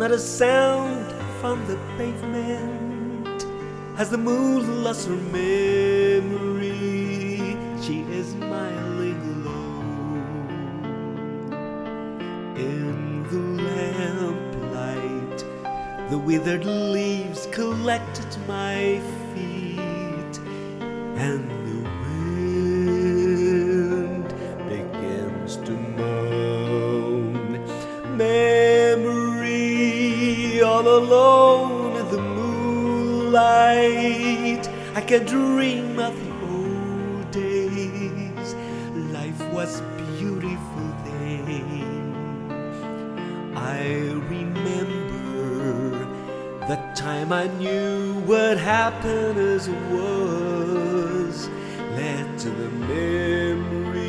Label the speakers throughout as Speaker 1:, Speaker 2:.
Speaker 1: not a sound from the pavement as the moon lost her memory. She is smiling low in the lamplight. The withered leaves collect at my feet, and the wind begins to moan. Memory, all alone in the moonlight, I can dream of the old days. Life was beautiful then. I remember the time I knew what happiness was. Let the memory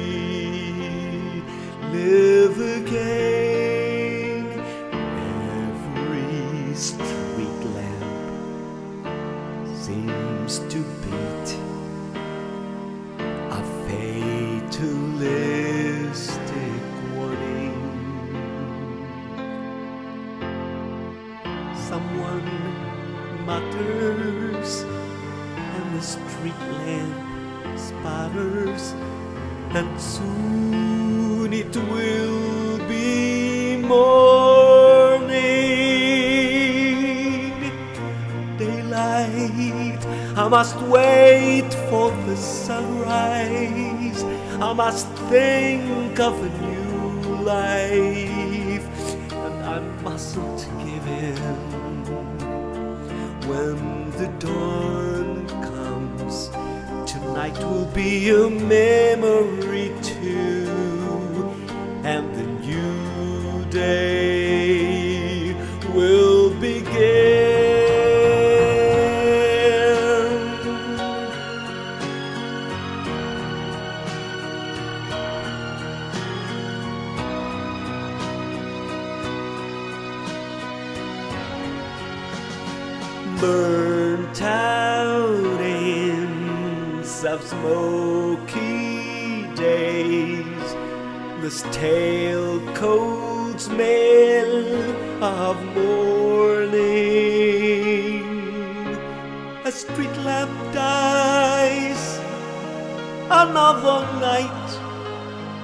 Speaker 1: live again. Every street lamp seems to beat a fatalistic warning. Someone mutters, and the street lamp sputters, and soon it will be morning. Daylight, I must wait for the sunrise. I must think of a new life, and I mustn't give in. When the dawn comes, tonight will be a memory too, and the new day will begin. Burnt out ends of smoky days, the stale cold smell of morning. A street lamp dies, another night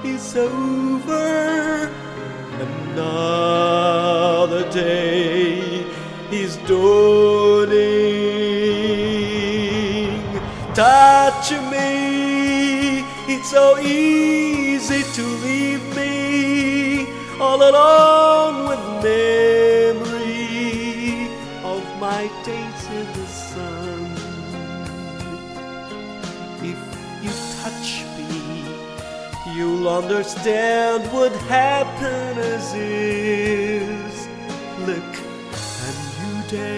Speaker 1: is over, another day is dawning. Touch me, it's so easy to leave me all alone with memory of my days in the sun. If you touch me, you'll understand what happiness is. Look, a new day